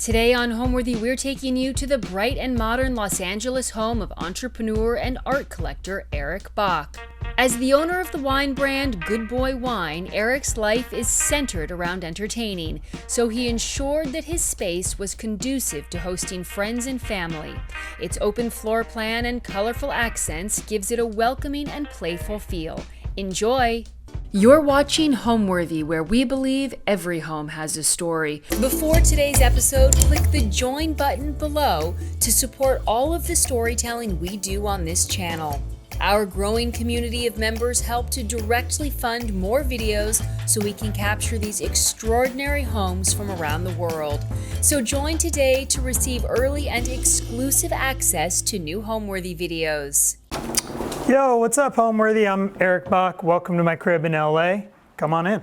Today on Homeworthy, we're taking you to the bright and modern Los Angeles home of entrepreneur and art collector Eric Bach. As the owner of the wine brand Good Boy Wine, Eric's life is centered around entertaining, so he ensured that his space was conducive to hosting friends and family. Its open floor plan and colorful accents gives it a welcoming and playful feel. Enjoy! You're watching Homeworthy, where we believe every home has a story. Before today's episode, click the join button below to support all of the storytelling we do on this channel. Our growing community of members help to directly fund more videos so we can capture these extraordinary homes from around the world. So join today to receive early and exclusive access to new Homeworthy videos. Yo, what's up, Homeworthy? I'm Eric Bach. Welcome to my crib in LA. Come on in.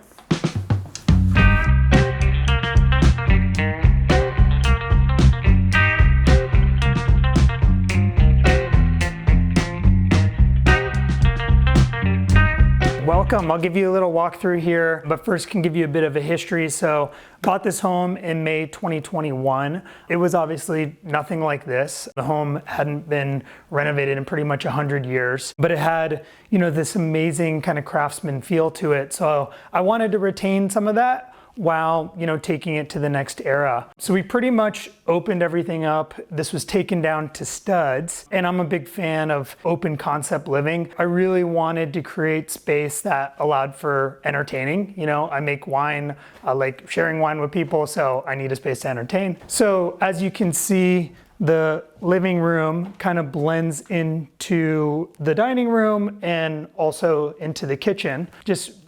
Welcome. I'll give you a little walkthrough here, but first can give you a bit of a history. So bought this home in May 2021. It was obviously nothing like this. The home hadn't been renovated in pretty much 100 years, but it had, this amazing kind of craftsman feel to it. So I wanted to retain some of that while, taking it to the next era. So we pretty much opened everything up. This was taken down to studs, and I'm a big fan of open concept living. I really wanted to create space that allowed for entertaining. I make wine, I like sharing wine with people, so I need a space to entertain. So as you can see, the living room kind of blends into the dining room and also into the kitchen.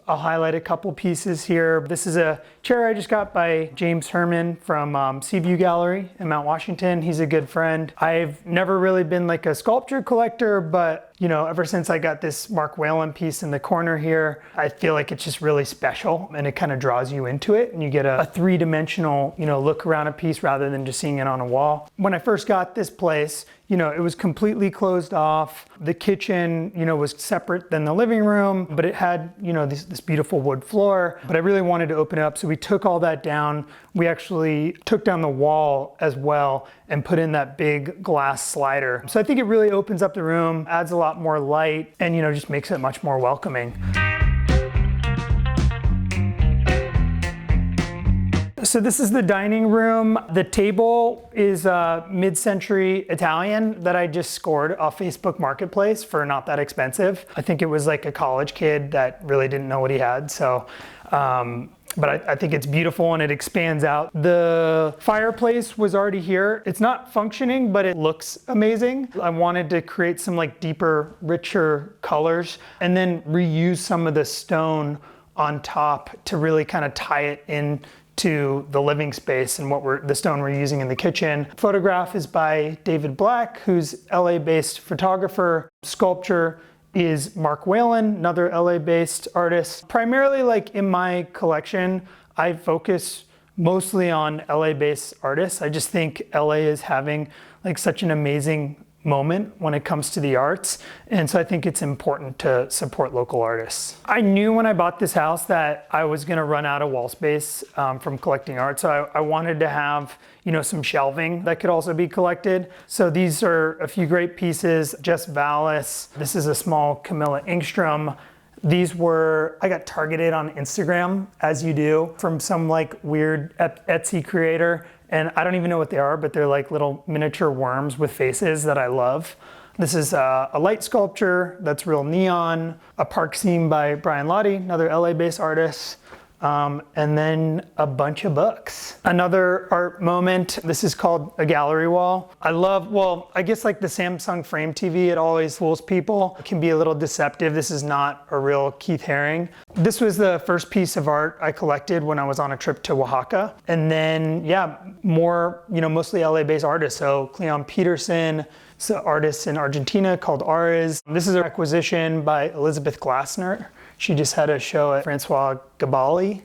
I'll highlight a couple pieces here. This is a chair I just got by James Herman from Seaview Gallery in Mount Washington. He's a good friend. I've never really been like a sculpture collector, but ever since I got this Mark Whalen piece in the corner here, I feel like it's just really special and it kind of draws you into it and you get a three-dimensional, look around a piece rather than just seeing it on a wall. When I first got this place, it was completely closed off. The kitchen, was separate than the living room, but it had, this beautiful wood floor. But I really wanted to open it up, so we took all that down. We actually took down the wall as well and put in that big glass slider. So I think it really opens up the room, adds a lot more light, and just makes it much more welcoming. So this is the dining room. The table is mid-century Italian that I just scored off Facebook Marketplace for not that expensive. I think it was like a college kid that really didn't know what he had. So, but I think it's beautiful and it expands out. The fireplace was already here. It's not functioning, but it looks amazing. I wanted to create some deeper, richer colors and then reuse some of the stone on top to really kind of tie it in to the living space and the stone we're using in the kitchen. Photograph is by David Black, who's LA-based photographer. Sculpture is Mark Whalen, another LA-based artist. Primarily in my collection, I focus mostly on LA-based artists. I just think LA is having such an amazing moment when it comes to the arts, and so I think it's important to support local artists. I knew when I bought this house that I was going to run out of wall space from collecting art, so I wanted to have some shelving that could also be collected. So these are a few great pieces. Jess Vallis, this is a small Camilla Engstrom. I got targeted on Instagram, as you do, from some weird Etsy creator. And I don't even know what they are, but they're little miniature worms with faces that I love. This is a light sculpture that's real neon, a park scene by Brian Lottie, another LA-based artist, and then a bunch of books. Another art moment, this is called a gallery wall. I guess the Samsung Frame TV, it always fools people. It can be a little deceptive. This is not a real Keith Haring. This was the first piece of art I collected when I was on a trip to Oaxaca. And then, more, mostly LA-based artists. So Cleon Peterson, an artist in Argentina called Ares. This is an acquisition by Elizabeth Glassner. She just had a show at Francois Gabali.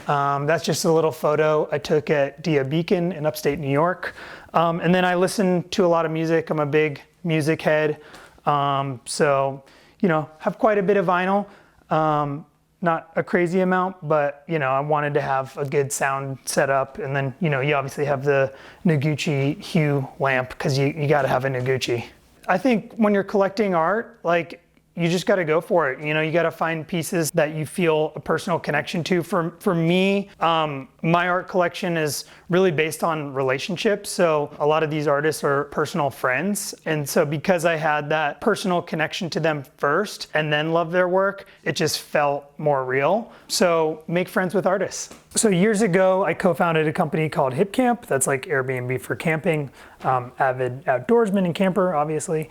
That's just a little photo I took at Dia Beacon in upstate New York. And then I listen to a lot of music. I'm a big music head. So, have quite a bit of vinyl. not a crazy amount, but I wanted to have a good sound setup. And then, you obviously have the Noguchi Hue lamp because you got to have a Noguchi. I think when you're collecting art, like, you just got to go for it. You got to find pieces that you feel a personal connection to. For me, my art collection is really based on relationships. So a lot of these artists are personal friends. And so because I had that personal connection to them first and then love their work, it just felt more real. So make friends with artists. So years ago, I co-founded a company called Hip Camp. That's like Airbnb for camping. Avid outdoorsman and camper, obviously.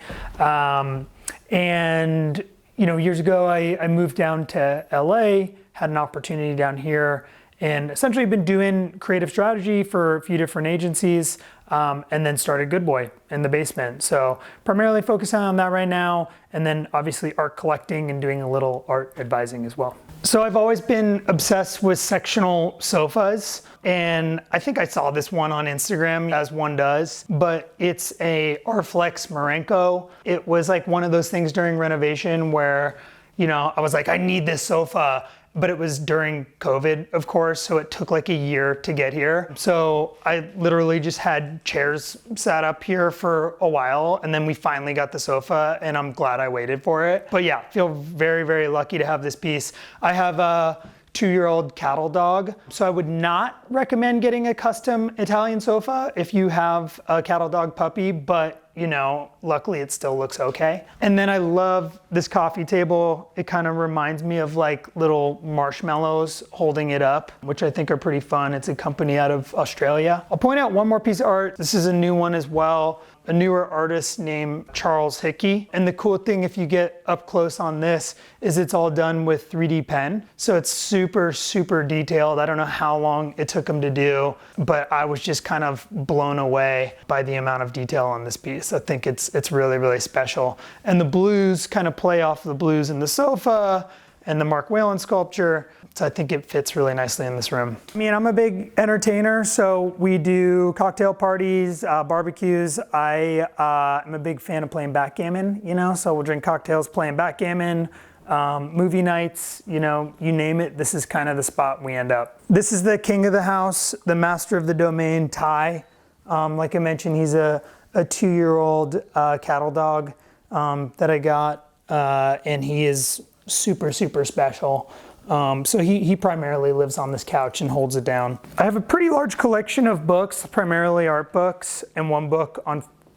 And years ago, I moved down to LA, had an opportunity down here, and essentially been doing creative strategy for a few different agencies, and then started Good Boy in the basement. So primarily focusing on that right now, and then obviously art collecting and doing a little art advising as well. So I've always been obsessed with sectional sofas, and I think I saw this one on Instagram, as one does, but it's a Arflex Marenko. It was like one of those things during renovation where, I was like, I need this sofa. But it was during COVID, of course, so it took like a year to get here. So I literally just had chairs sat up here for a while, and then we finally got the sofa, and I'm glad I waited for it. But yeah, feel very, very lucky to have this piece. I have a 2-year-old cattle dog, so I would not recommend getting a custom Italian sofa if you have a cattle dog puppy, but luckily it still looks okay. And then I love this coffee table. It kind of reminds me of like little marshmallows holding it up, which I think are pretty fun. It's a company out of Australia. I'll point out one more piece of art. This is a new one as well. A newer artist named Charles Hickey. And the cool thing, if you get up close on this, is it's all done with 3D pen. So it's super, super detailed. I don't know how long it took him to do, but I was just kind of blown away by the amount of detail on this piece. I think it's really, really special. And the blues kind of play off the blues in the sofa and the Mark Whalen sculpture. So I think it fits really nicely in this room. I mean, I'm a big entertainer, so we do cocktail parties, barbecues. I am a big fan of playing backgammon, so we'll drink cocktails playing backgammon, movie nights, you name it, this is kind of the spot we end up. This is the king of the house, the master of the domain, Ty. Like I mentioned, he's a 2-year-old cattle dog that I got, and he is super, super special. So he primarily lives on this couch and holds it down. I have a pretty large collection of books, primarily art books, and one book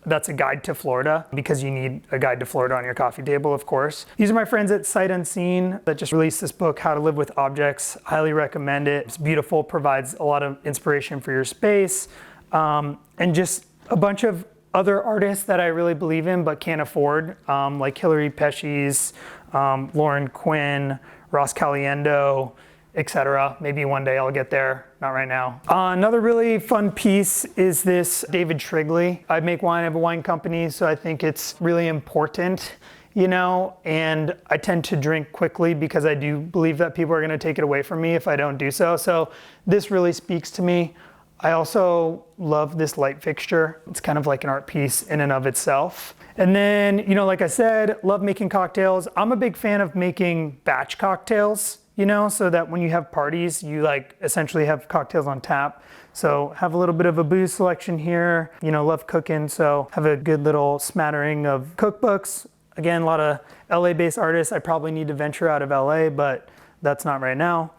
that's a guide to Florida, because you need a guide to Florida on your coffee table, of course. These are my friends at Sight Unseen that just released this book, How to Live with Objects. Highly recommend it. It's beautiful, provides a lot of inspiration for your space, and just a bunch of other artists that I really believe in but can't afford, like Hilary Pesci's, Lauren Quinn, Ross Caliendo, etc. Maybe one day I'll get there, not right now. Another really fun piece is this David Shrigley. I make wine, I have a wine company, so I think it's really important, and I tend to drink quickly because I do believe that people are gonna take it away from me if I don't do so. So this really speaks to me. I also love this light fixture. It's kind of like an art piece in and of itself. And then, like I said, love making cocktails. I'm a big fan of making batch cocktails, so that when you have parties, you essentially have cocktails on tap. So have a little bit of a booze selection here, love cooking. So have a good little smattering of cookbooks. Again, a lot of LA-based artists. I probably need to venture out of LA, but that's not right now.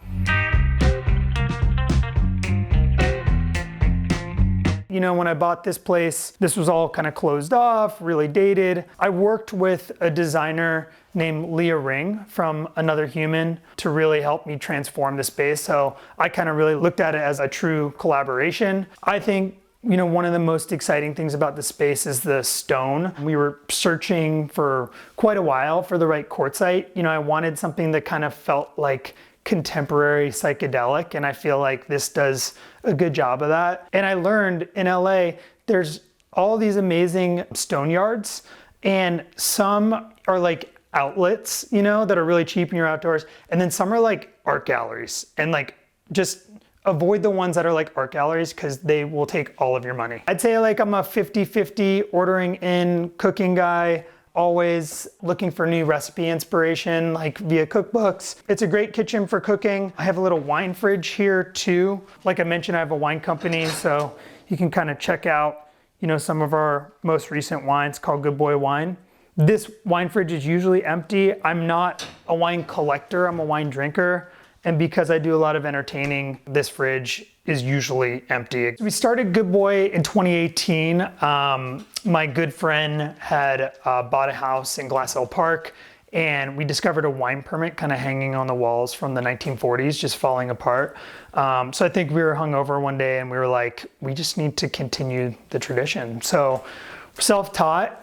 When I bought this place, this was all kind of closed off, really dated. I worked with a designer named Leah Ring from Another Human to really help me transform the space. So I kind of really looked at it as a true collaboration. I think one of the most exciting things about the space is the stone. We were searching for quite a while for the right quartzite. I wanted something that kind of felt like contemporary psychedelic, and I feel like this does a good job of that. And I learned in LA, there's all these amazing stone yards, and some are like outlets, that are really cheap in your outdoors, and then some are like art galleries, and just avoid the ones that are like art galleries because they will take all of your money. I'd say I'm a 50-50 ordering in cooking guy. always looking for new recipe inspiration, like via cookbooks. It's a great kitchen for cooking. I have a little wine fridge here too. Like I mentioned, I have a wine company, so you can kind of check out, some of our most recent wines called Good Boy Wine. This wine fridge is usually empty. I'm not a wine collector, I'm a wine drinker. And because I do a lot of entertaining, this fridge is usually empty. We started Good Boy in 2018. My good friend had bought a house in Glass Hill Park, and we discovered a wine permit kind of hanging on the walls from the 1940s, just falling apart. So I think we were hungover one day and we were like, we just need to continue the tradition. So self-taught,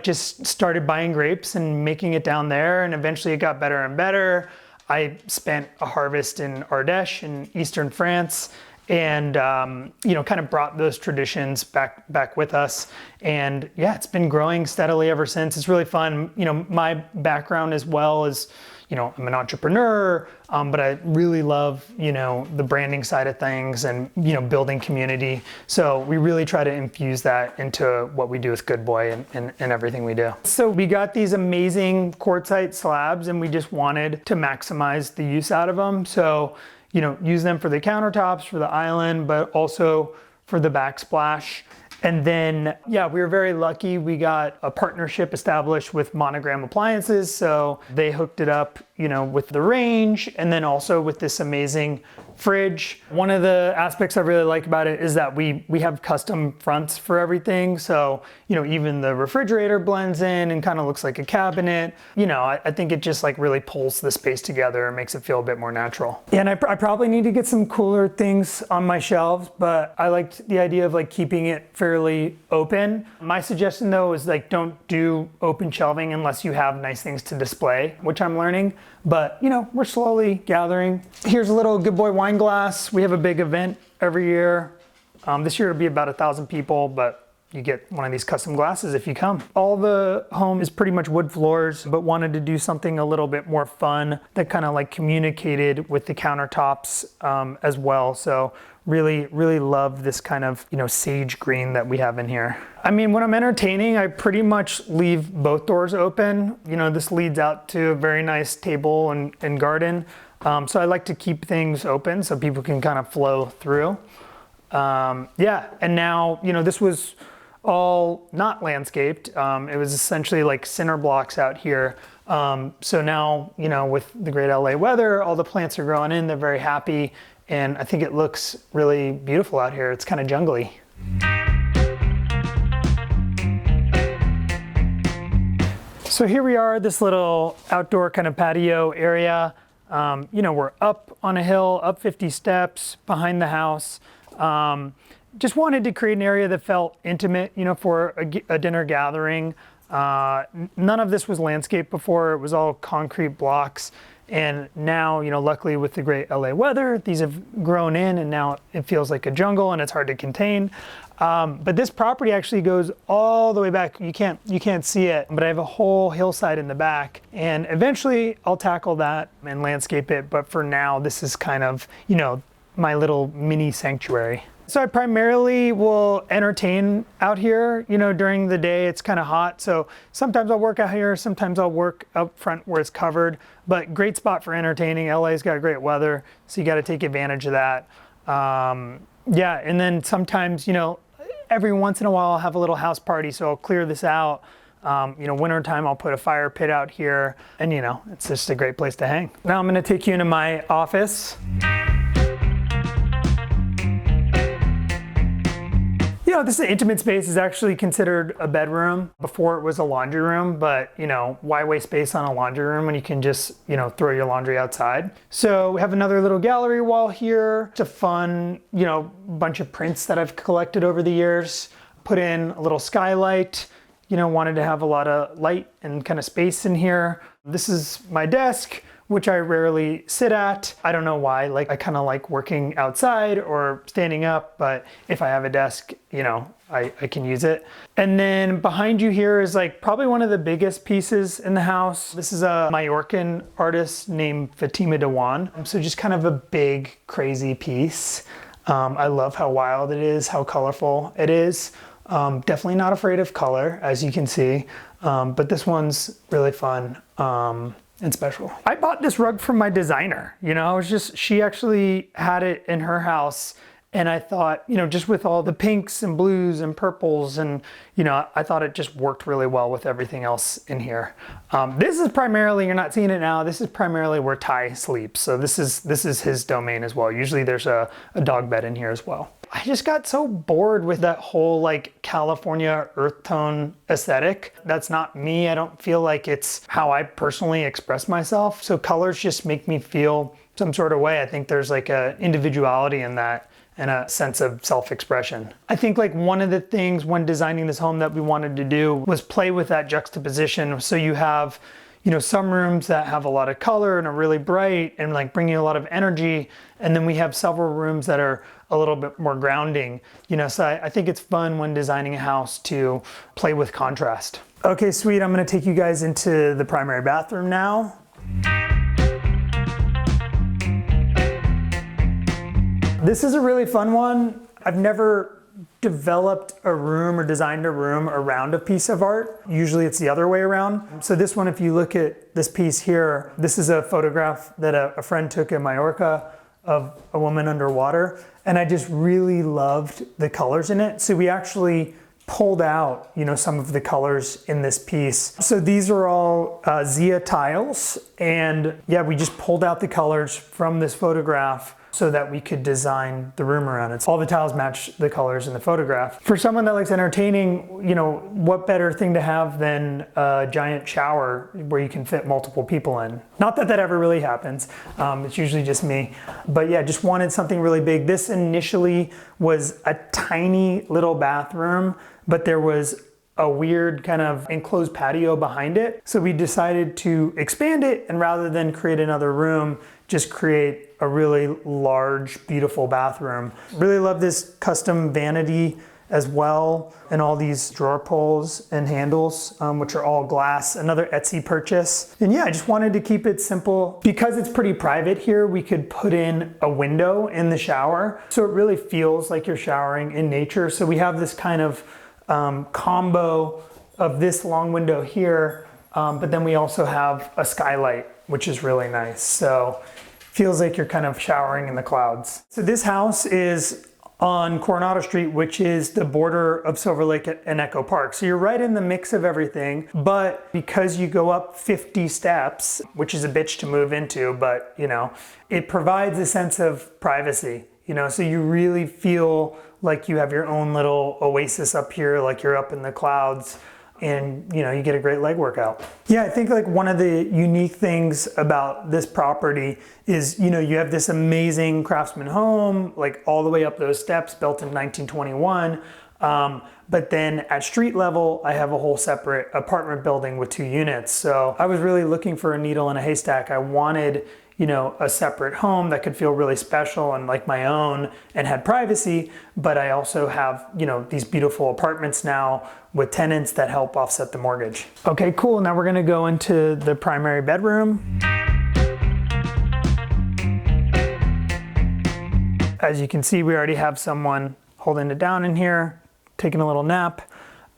just started buying grapes and making it down there, and eventually it got better and better. I spent a harvest in Ardèche in Eastern France, and kind of brought those traditions back with us. And yeah, it's been growing steadily ever since. It's really fun. My background as well is, I'm an entrepreneur, but I really love, the branding side of things and, building community. So we really try to infuse that into what we do with Good Boy and everything we do. So we got these amazing quartzite slabs, and we just wanted to maximize the use out of them. So, use them for the countertops, for the island, but also for the backsplash. And then, we were very lucky. We got a partnership established with Monogram Appliances. So they hooked it up, with the range, and then also with this amazing fridge. One of the aspects I really like about it is that we have custom fronts for everything. So, even the refrigerator blends in and kind of looks like a cabinet. I think it just like really pulls the space together and makes it feel a bit more natural. Yeah, and I probably need to get some cooler things on my shelves, but I liked the idea of like keeping it fairly open. My suggestion though is like, don't do open shelving unless you have nice things to display, which I'm learning. But, we're slowly gathering. Here's a little Good Boy wine glass. We have a big event every year. This year it'll be about 1,000 people, but you get one of these custom glasses if you come. All the home is pretty much wood floors, but wanted to do something a little bit more fun that kind of like communicated with the countertops as well. So really love this kind of, sage green that we have in here. I mean, when I'm entertaining, I pretty much leave both doors open. This leads out to a very nice table and garden. So I like to keep things open so people can kind of flow through. And now, this was all not landscaped. It was essentially like cinder blocks out here. So now, with the great LA weather, all the plants are growing in, they're very happy. And I think it looks really beautiful out here. It's kind of jungly. So here we are, this little outdoor kind of patio area. We're up on a hill, up 50 steps behind the house. Just wanted to create an area that felt intimate, for a dinner gathering. None of this was landscaped before. It was all concrete blocks. And now, luckily with the great LA weather, these have grown in, and now it feels like a jungle and it's hard to contain. But this property actually goes all the way back. You can't see it, but I have a whole hillside in the back, and eventually I'll tackle that and landscape it. But for now, this is kind of, my little mini sanctuary. So I primarily will entertain out here, during the day. It's kind of hot, so sometimes I'll work out here, sometimes I'll work up front where it's covered, but great spot for entertaining. LA's got great weather, so you got to take advantage of that. And then sometimes, every once in a while I'll have a little house party, so I'll clear this out. Wintertime I'll put a fire pit out here, and it's just a great place to hang. Now I'm going to take you into my office. This is an intimate space. Is actually considered a bedroom. Before it was a laundry room, but why waste space on a laundry room when you can just, throw your laundry outside? So we have another little gallery wall here. It's a fun, bunch of prints that I've collected over the years. Put in a little skylight, wanted to have a lot of light and kind of space in here. This is my desk, which I rarely sit at. I don't know why, I kind of like working outside or standing up, but if I have a desk, I can use it. And then behind you here is probably one of the biggest pieces in the house. This is a Majorcan artist named Fatima Dewan. So just kind of a big, crazy piece. I love how wild it is, how colorful it is. Definitely not afraid of color, as you can see, but this one's really fun and special. I bought this rug from my designer, she actually had it in her house. And I thought, just with all the pinks and blues and purples and, I thought it just worked really well with everything else in here. This is primarily, you're not seeing it now, this is primarily where Ty sleeps. So this is his domain as well. Usually there's a dog bed in here as well. I just got so bored with that whole like California earth tone aesthetic. That's not me. I don't feel like it's how I personally express myself. So colors just make me feel some sort of way. I think there's like a individuality in that and a sense of self-expression. I think like one of the things when designing this home that we wanted to do was play with that juxtaposition. So you have, some rooms that have a lot of color and are really bright and like bring you a lot of energy. And then we have several rooms that are a little bit more grounding, so I think it's fun when designing a house to play with contrast. Okay, sweet, I'm gonna take you guys into the primary bathroom now. This is a really fun one. I've never developed a room or designed a room around a piece of art. Usually it's the other way around. So this one, if you look at this piece here, this is a photograph that a friend took in Mallorca of a woman underwater. And I just really loved the colors in it. So we actually pulled out, some of the colors in this piece. So these are all Zia tiles. And yeah, we just pulled out the colors from this photograph so that we could design the room around it. All the tiles match the colors in the photograph. For someone that likes entertaining, what better thing to have than a giant shower where you can fit multiple people in? Not that that ever really happens. It's usually just me. But yeah, just wanted something really big. This initially was a tiny little bathroom, but there was a weird kind of enclosed patio behind it. So we decided to expand it, and rather than create another room, just create a really large, beautiful bathroom. Really love this custom vanity as well, and all these drawer pulls and handles, which are all glass, another Etsy purchase. And yeah, I just wanted to keep it simple. Because it's pretty private here, we could put in a window in the shower, so it really feels like you're showering in nature. So we have this kind of combo of this long window here, but then we also have a skylight, which is really nice. So feels like you're kind of showering in the clouds. So this house is on Coronado Street, which is the border of Silver Lake and Echo Park. So you're right in the mix of everything, but because you go up 50 steps, which is a bitch to move into, but it provides a sense of privacy, so you really feel like you have your own little oasis up here, like you're up in the clouds, and you get a great leg workout. Yeah, I think like one of the unique things about this property is, you have this amazing craftsman home, like all the way up those steps, built in 1921. But then at street level, I have a whole separate apartment building with 2 units. So I was really looking for a needle in a haystack. I wanted, a separate home that could feel really special and like my own and had privacy, but I also have, these beautiful apartments now with tenants that help offset the mortgage. Okay, cool. Now we're gonna go into the primary bedroom. As you can see, we already have someone holding it down in here, taking a little nap.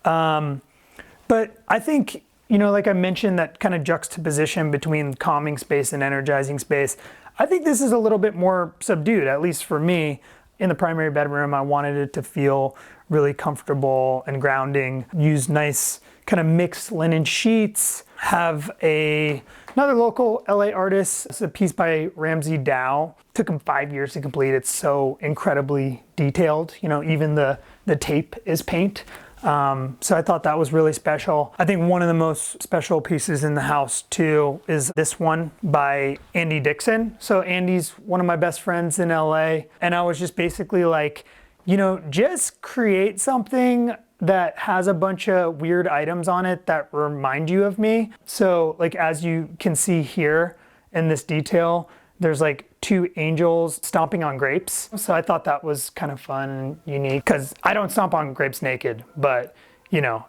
But I think, like I mentioned, that kind of juxtaposition between calming space and energizing space, I think this is a little bit more subdued, at least for me. In the primary bedroom, I wanted it to feel really comfortable and grounding. Use nice kind of mixed linen sheets. Have another local LA artist. It's a piece by Ramsey Dow. Took him 5 years to complete. It's so incredibly detailed. Even the tape is paint. So I thought that was really special. I think one of the most special pieces in the house too is this one by Andy Dixon. So Andy's one of my best friends in LA. And I was just basically like, just create something that has a bunch of weird items on it that remind you of me. So like, as you can see here in this detail, there's like 2 angels stomping on grapes. So I thought that was kind of fun and unique, because I don't stomp on grapes naked, but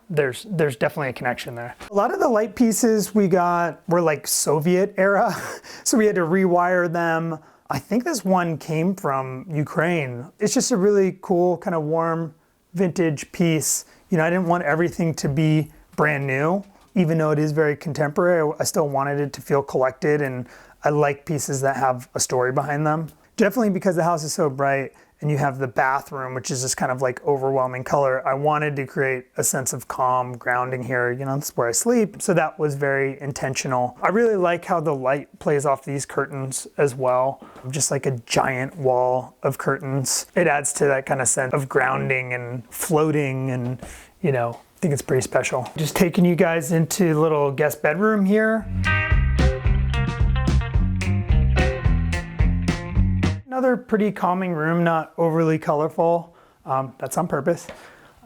there's definitely a connection there. A lot of the light pieces we got were like Soviet era, so we had to rewire them. I think this one came from Ukraine. It's just a really cool, kind of warm, vintage piece. You know, I didn't want everything to be brand new, even though it is very contemporary. I still wanted it to feel collected, and I like pieces that have a story behind them. Definitely because the house is so bright and you have the bathroom, which is just kind of like overwhelming color. I wanted to create a sense of calm, grounding here. You know, that's where I sleep. So that was very intentional. I really like how the light plays off these curtains as well. Just like a giant wall of curtains. It adds to that kind of sense of grounding and floating, and, you know, I think it's pretty special. Just taking you guys into the little guest bedroom here. Another pretty calming room, not overly colorful. That's on purpose.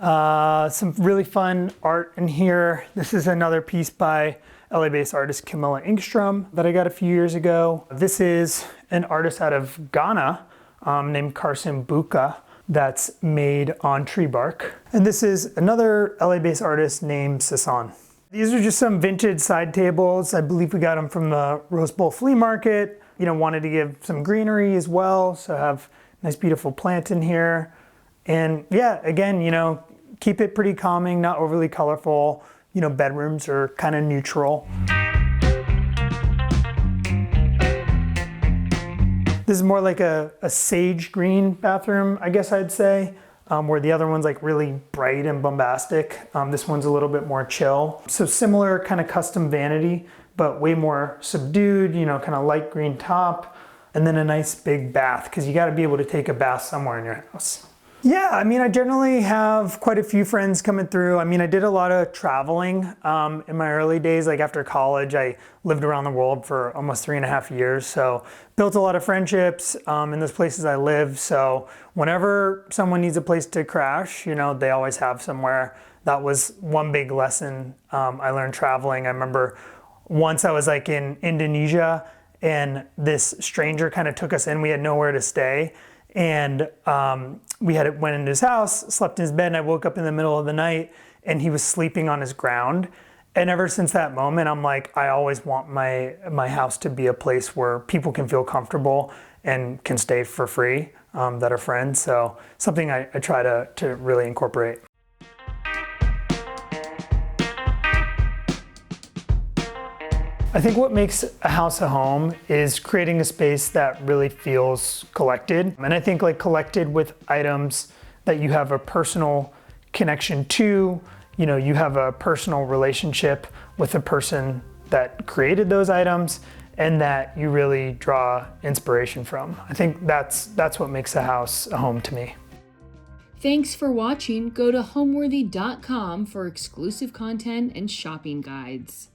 Some really fun art in here. This is another piece by LA-based artist Camilla Engstrom that I got a few years ago. This is an artist out of Ghana named Carson Buka that's made on tree bark. And this is another LA-based artist named Sasan. These are just some vintage side tables. I believe we got them from the Rose Bowl flea market. You know, wanted to give some greenery as well, so have nice beautiful plant in here. And yeah, again, you know, keep it pretty calming, not overly colorful. You know, bedrooms are kind of neutral. This is more like a sage green bathroom, I guess I'd say, where the other one's like really bright and bombastic. This one's a little bit more chill. So similar kind of custom vanity, but way more subdued, you know, kind of light green top, and then a nice big bath, because you got to be able to take a bath somewhere in your house. Yeah, I mean, I generally have quite a few friends coming through. I mean, I did a lot of traveling in my early days. Like after college, I lived around the world for almost 3.5 years. So built a lot of friendships in those places I live. So whenever someone needs a place to crash, you know, they always have somewhere. That was one big lesson I learned traveling. I remember once I was like in Indonesia, and this stranger kind of took us in. We had nowhere to stay, and went into his house, slept in his bed, and I woke up in the middle of the night, and he was sleeping on his ground. And ever since that moment, I'm like, I always want my house to be a place where people can feel comfortable and can stay for free that are friends. So something I try to really incorporate. I think what makes a house a home is creating a space that really feels collected. And I think like collected with items that you have a personal connection to, you know, you have a personal relationship with the person that created those items, and that you really draw inspiration from. I think that's what makes a house a home to me. Thanks for watching. Go to homeworthy.com for exclusive content and shopping guides.